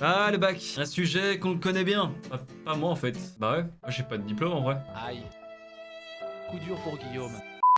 Ah, le bac, un sujet qu'on connaît bien. Pas moi en fait. Bah ouais, moi j'ai pas de diplôme en vrai. Aïe. Coup dur pour Guillaume.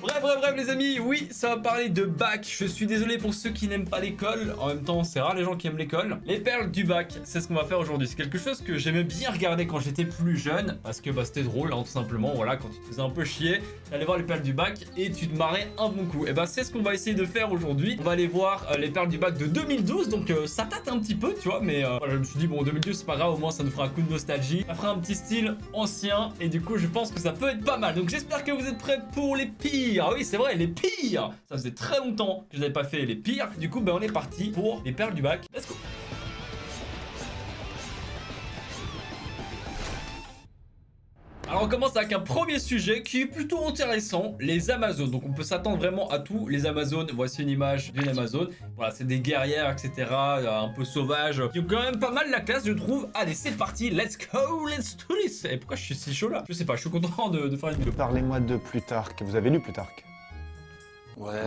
Bref les amis, oui, ça va parler de bac. Je suis désolé pour ceux qui n'aiment pas l'école. En même temps, c'est rare les gens qui aiment l'école. Les perles du bac, c'est ce qu'on va faire aujourd'hui. C'est quelque chose que j'aimais bien regarder quand j'étais plus jeune. Parce que bah, c'était drôle, hein, tout simplement. Voilà, quand tu te faisais un peu chier, t'allais voir les perles du bac et tu te marrais un bon coup. Et bah c'est ce qu'on va essayer de faire aujourd'hui. On va aller voir les perles du bac de 2012. Donc ça date un petit peu, tu vois. Mais voilà, je me suis dit, bon, 2012, c'est pas grave. Au moins, ça nous fera un coup de nostalgie. Ça fera un petit style ancien. Et du coup, je pense que ça peut être pas mal. Donc j'espère que vous êtes prêts pour les pires. Ah oui, c'est vrai, les pires. Ça faisait très longtemps que je n'avais pas fait les pires. Du coup, ben, on est parti pour les perles du bac. Let's go. Alors on commence avec un premier sujet qui est plutôt intéressant, les Amazones. Donc on peut s'attendre vraiment à tout. Les Amazones, voici une image d'une Amazone. Voilà, c'est des guerrières, etc. Un peu sauvages, qui ont quand même pas mal la classe, je trouve. Allez, c'est parti, let's go, let's do this. Et pourquoi je suis si chaud là? Je sais pas, je suis content de faire une vidéo. Parlez-moi de Plutarque. Vous avez lu Plutarque? Ouais.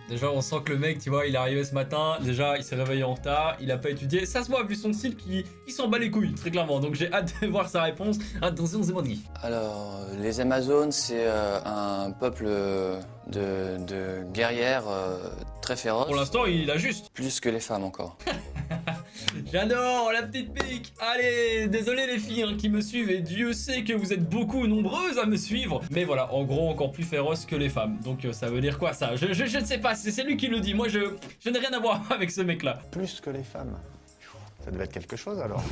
Déjà on sent que le mec, tu vois, il est arrivé ce matin. Déjà il s'est réveillé en retard, il a pas étudié. Ça se voit vu son style qui s'en bat les couilles, très clairement. Donc j'ai hâte de voir sa réponse. Attention, c'est bon. Alors, les Amazones, c'est un peuple de guerrières très féroces. Pour l'instant il a juste. Plus que les femmes encore. J'adore la petite pique. Allez, désolé les filles hein, qui me suivent, et Dieu sait que vous êtes beaucoup nombreuses à me suivre. Mais voilà, en gros, encore plus féroce que les femmes. Donc ça veut dire quoi ça? Je ne sais pas, c'est lui qui le dit. Moi, je n'ai rien à voir avec ce mec-là. Plus que les femmes. Ça devait être quelque chose alors.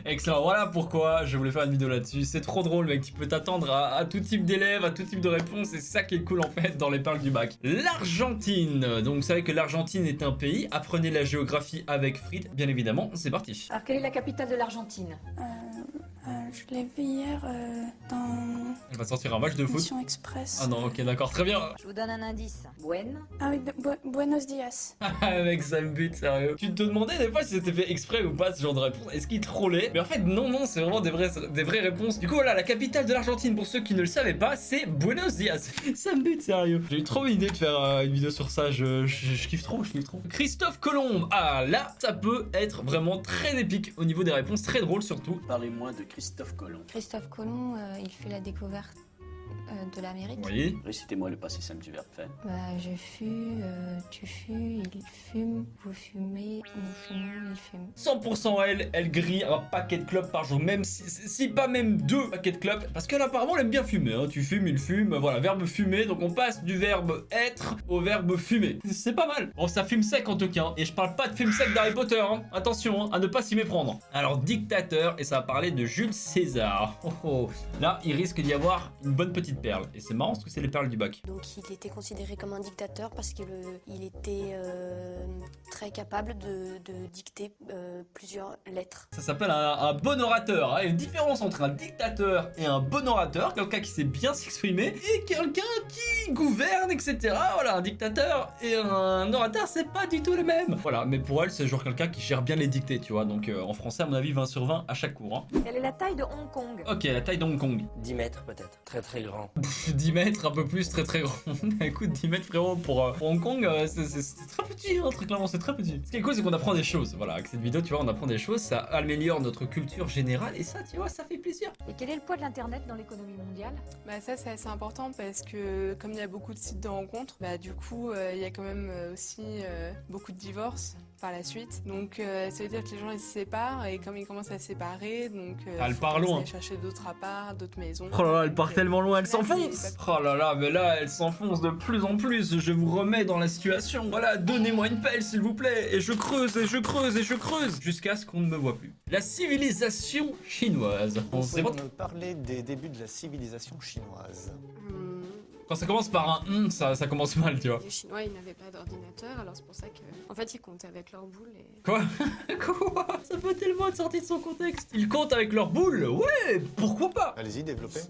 Excellent, voilà pourquoi je voulais faire une vidéo là-dessus. C'est trop drôle mec, tu peux t'attendre à tout type d'élèves, à tout type de réponses. Et c'est ça qui est cool en fait dans les perles du bac. L'Argentine, donc vous savez que l'Argentine est un pays. Apprenez la géographie avec Fried, bien évidemment, c'est parti. Alors, quelle est la capitale de l'Argentine? Je l'ai vu hier dans Elle va sortir un match de foot. Mission Express. Ah non, ok d'accord, très bien. Je vous donne un indice. Buen. Ah oui, Buenos Dias. Ah mec, ça me bute, sérieux. Tu te demandais des fois si c'était fait exprès ou pas ce genre de réponse. Est-ce qu'il trollait? Mais en fait, non, c'est vraiment des vraies réponses. Du coup, voilà, la capitale de l'Argentine, pour ceux qui ne le savaient pas, c'est Buenos Dias. Ça me bute, sérieux. J'ai eu trop une idée de faire une vidéo sur ça. Je kiffe trop, Christophe Colomb. Ah là, ça peut être vraiment très épique au niveau des réponses, très drôle surtout. Parlez-moi de Christophe Colomb. Christophe Colomb, il fait la découverte de l'Amérique. Oui. Récitez-moi le passé simple du verbe fait. Je fus, tu fus, il fume, vous fumez, nous fumons, il fume. 100% elle grille un paquet de clopes par jour, même si pas même 2 paquets de clopes, parce qu'elle apparemment elle aime bien fumer, hein. Tu fumes, il fume, voilà, verbe fumer, donc on passe du verbe être au verbe fumer. C'est pas mal. Bon, ça fume sec en tout cas, et je parle pas de fume sec d'Harry Potter, hein. Attention, hein, à ne pas s'y méprendre. Alors, dictateur, et ça va parler de Jules César. Là, il risque d'y avoir une bonne petite perle, et c'est marrant parce que c'est les perles du bac. Donc il était considéré comme un dictateur parce qu'il était très capable de dicter plusieurs lettres. Ça s'appelle un bon orateur, hein. Il y a une différence entre un dictateur et un bon orateur, quelqu'un qui sait bien s'exprimer, et quelqu'un qui gouverne, etc. Voilà, un dictateur et un orateur, c'est pas du tout le même. Voilà, mais pour elle, c'est genre quelqu'un qui gère bien les dictées, tu vois. Donc en français, à mon avis, 20 sur 20 à chaque cours, hein. Quelle est la taille de Hong Kong? Ok, la taille de Hong Kong. 10 mètres peut-être. Très très grand. 10 mètres, un peu plus, très grand. Écoute, 10 mètres frérot pour Hong Kong, c'est très petit, hein, très clairement, c'est très petit. Ce qui est cool, c'est qu'on apprend des choses. Voilà, avec cette vidéo, tu vois, on apprend des choses, ça améliore notre culture générale, et ça, tu vois, ça fait plaisir. Et quel est le poids de l'Internet dans l'économie mondiale? Bah ça c'est assez important parce que comme il y a beaucoup de sites de rencontres, bah du coup il y a quand même aussi beaucoup de divorces par la suite. Donc ça veut dire que les gens ils se séparent et comme ils commencent à se séparer, donc Elle faut part commencer loin. à chercher d'autres apparts, d'autres maisons. Oh là là, elle part Donc, tellement loin, elle au final, s'enfonce. c'est Oh là là, mais là, elle s'enfonce de plus en plus. Je vous remets dans la situation. Voilà, donnez-moi une pelle, s'il vous plaît. Et je creuse, et je creuse, et je creuse. Jusqu'à ce qu'on ne me voit plus. La civilisation chinoise. On sait pas. Vous me parler des débuts de la civilisation chinoise. Quand ça commence par un ça commence mal, tu vois. Les Chinois ils n'avaient pas d'ordinateur, alors c'est pour ça que en fait ils comptaient avec leur boule et... Quoi? Quoi? Ça peut tellement être sorti de son contexte. Ils comptent avec leur boule. Ouais, pourquoi pas? Allez-y, développez.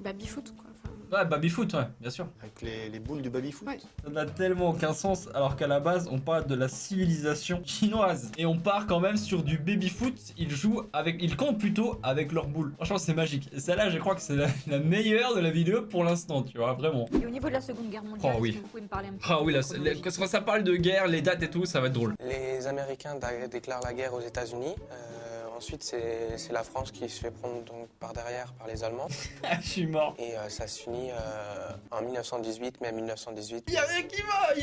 Baby-foot quoi. Enfin, Ouais, baby-foot, ouais, bien sûr. Avec les boules du baby-foot. Ouais. Ça n'a tellement aucun sens, alors qu'à la base, on parle de la civilisation chinoise. Et on part quand même sur du baby-foot. Ils comptent plutôt avec leurs boules. Franchement, c'est magique. Et celle-là, je crois que c'est la meilleure de la vidéo pour l'instant, tu vois, vraiment. Et au niveau de la Seconde Guerre mondiale, Oh oui. est-ce que vous pouvez me parler un petit Ah peu oui, de là, la chronologie quand ça parle de guerre, les dates et tout, ça va être drôle. Les Américains déclarent la guerre aux États-Unis. Ensuite, c'est la France qui se fait prendre donc par derrière par les Allemands. Je suis mort. Et ça se finit en 1918, mais en 1918. Y a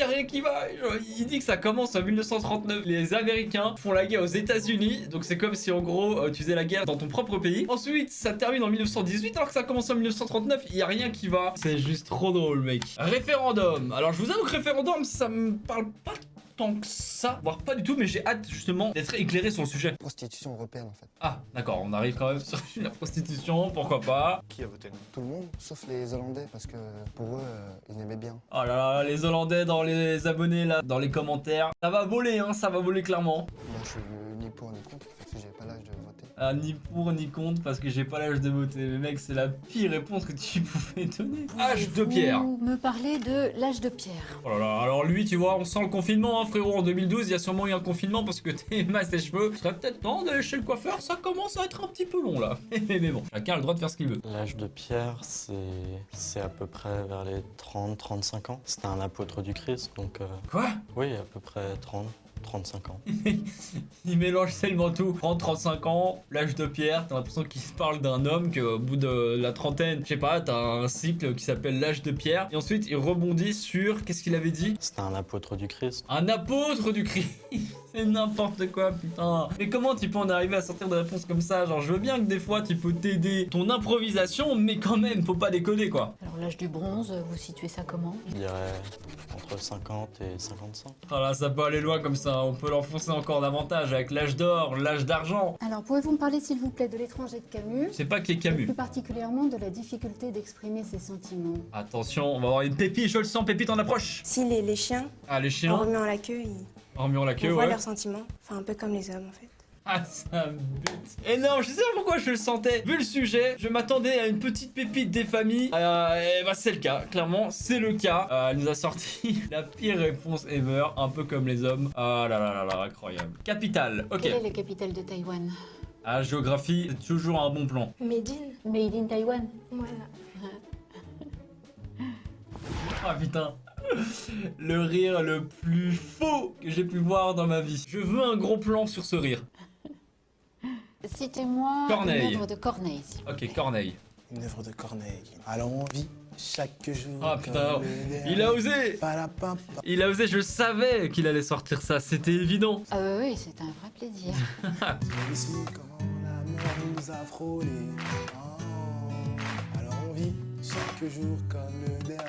rien qui va. Il dit que ça commence en 1939. Les Américains font la guerre aux États-Unis, donc c'est comme si en gros tu faisais la guerre dans ton propre pays. Ensuite, ça termine en 1918 alors que ça commence en 1939. Y a rien qui va. C'est juste trop drôle, mec. Référendum. Alors je vous avoue que référendum, ça me parle pas tant que ça, voire pas du tout, mais j'ai hâte justement d'être éclairé sur le sujet. Prostitution européenne en fait. Ah, d'accord, on arrive quand même sur la prostitution, pourquoi pas. Qui a voté non? Tout le monde, sauf les Hollandais, parce que pour eux, ils aimaient bien. Oh là là, les Hollandais dans les abonnés là, dans les commentaires. Ça va voler, hein, ça va voler clairement. Moi, je suis ni pour ni contre, parce que j'ai pas l'âge de voter. Ah, ni pour ni contre parce que j'ai pas l'âge de voter. Mais mec, c'est la pire réponse que tu pouvais donner. Âge de pierre. Vous me parlez de l'âge de pierre. Oh là là, alors lui, tu vois, on sent le confinement, hein, frérot. En 2012, il y a sûrement eu un confinement parce que t'es masse tes cheveux. Ce serait peut-être temps d'aller chez le coiffeur, ça commence à être un petit peu long là. Mais bon, chacun a le droit de faire ce qu'il veut. L'âge de pierre, c'est à peu près vers les 30-35 ans. C'était un apôtre du Christ, donc... Quoi? Oui, à peu près 30-35 ans. Il mélange tellement tout. 30-35 ans, l'âge de pierre, t'as l'impression qu'il se parle d'un homme qu'au bout de la trentaine, je sais pas, t'as un cycle qui s'appelle l'âge de pierre. Et ensuite, il rebondit sur... Qu'est-ce qu'il avait dit? C'était un apôtre du Christ. Un apôtre du Christ. C'est n'importe quoi, putain. Mais comment tu peux en arriver à sortir des réponses comme ça? Genre, je veux bien que des fois, tu peux t'aider ton improvisation, mais quand même, faut pas déconner, quoi. Alors l'âge du bronze, vous situez ça comment? Je dirais entre 50 et 55. Ah là, ça peut aller loin comme ça. On peut l'enfoncer encore davantage avec l'âge d'or, l'âge d'argent. Alors, pouvez-vous me parler, s'il vous plaît, de l'étranger de Camus? C'est pas qui est Camus. Plus particulièrement de la difficulté d'exprimer ses sentiments. Attention, on va avoir une pépite, je le sens, pépite en approche. Si les chiens, Ah, les en chiens. remuant la queue, En remuant la on queue, voit ouais. leurs sentiments. Enfin, un peu comme les hommes, en fait. Ah, ça me bute. Et non, je sais pas pourquoi je le sentais. Vu le sujet, je m'attendais à une petite pépite des familles. Et bah, c'est le cas. Clairement, c'est le cas. Elle nous a sorti la pire réponse ever. Un peu comme les hommes. Ah là là là là, incroyable. Capitale, ok. Quelle est la capitale de Taïwan? Ah, géographie, c'est toujours un bon plan. Médine. Made in Taïwan. Voilà. Ah putain. Le rire le plus faux que j'ai pu voir dans ma vie. Je veux un gros plan sur ce rire. Citez-moi Corneille. une œuvre de Corneille. Ok, Corneille. Une œuvre de Corneille. Alors on vit chaque jour. Ah putain, il a osé. Il a osé, je savais qu'il allait sortir ça, c'était évident. Ah oui, c'est un vrai plaisir. Ici, comment la mort nous a frôlés. Oh, alors on vit chaque jour comme le dernier.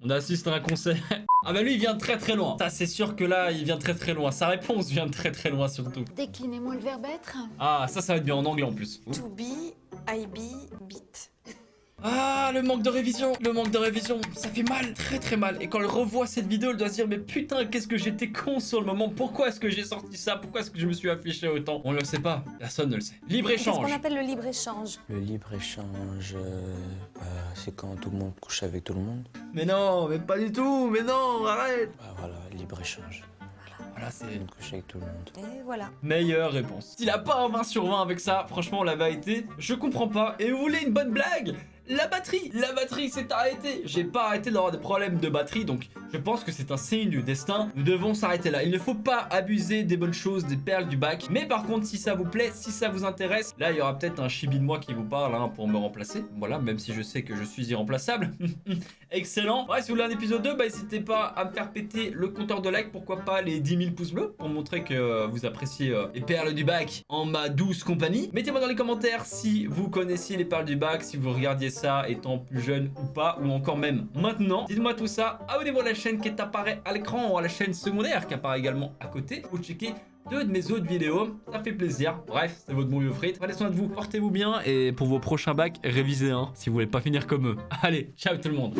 On assiste à un concert. Ah bah lui il vient très très loin. Ça c'est sûr que là il vient très très loin. Sa réponse vient très très loin surtout. Déclinez-moi le verbe être. Ah ça va être bien en anglais en plus. To be, I be, beat. Ah le manque de révision. Le manque de révision. Ça fait mal. Très très mal. Et quand elle revoit cette vidéo elle doit se dire mais putain qu'est-ce que j'étais con sur le moment. Pourquoi est-ce que j'ai sorti ça? Pourquoi est-ce que je me suis affiché autant? On le sait pas. Personne ne le sait. Libre Qu'est-ce échange. qu'on appelle le libre-échange? Le libre-échange, c'est quand tout le monde couche avec tout le monde. Mais non, mais pas du tout. Mais non, arrête. Bah voilà, libre-échange. Voilà c'est... Coucher avec tout le monde. Et voilà. Meilleure réponse. S'il a pas un 20 sur 20 avec ça, franchement la vérité, je comprends pas. Et vous voulez une bonne blague? La batterie s'est arrêtée. J'ai pas arrêté d'avoir des problèmes de batterie, donc je pense que c'est un signe du destin. Nous devons s'arrêter là. Il ne faut pas abuser des bonnes choses, des perles du bac. Mais par contre, si ça vous plaît, si ça vous intéresse, là il y aura peut-être un chibi de moi qui vous parle hein, pour me remplacer. Voilà, même si je sais que je suis irremplaçable. Excellent. Ouais, si vous voulez un épisode 2, bah n'hésitez pas à me faire péter le compteur de like. Pourquoi pas les 10 000 pouces bleus pour montrer que vous appréciez les perles du bac en ma douce compagnie. Mettez-moi dans les commentaires si vous connaissiez les perles du bac, si vous regardiez ça étant plus jeune ou pas, ou encore même maintenant. Dites-moi tout ça. Abonnez-vous à la chaîne qui apparaît à l'écran ou à la chaîne secondaire qui apparaît également à côté. Vous checkez deux de mes autres vidéos, ça fait plaisir. Bref, c'est votre bon vieux frite. Prenez soin de vous, portez-vous bien et pour vos prochains bacs, révisez si vous voulez pas finir comme eux. Allez, ciao tout le monde.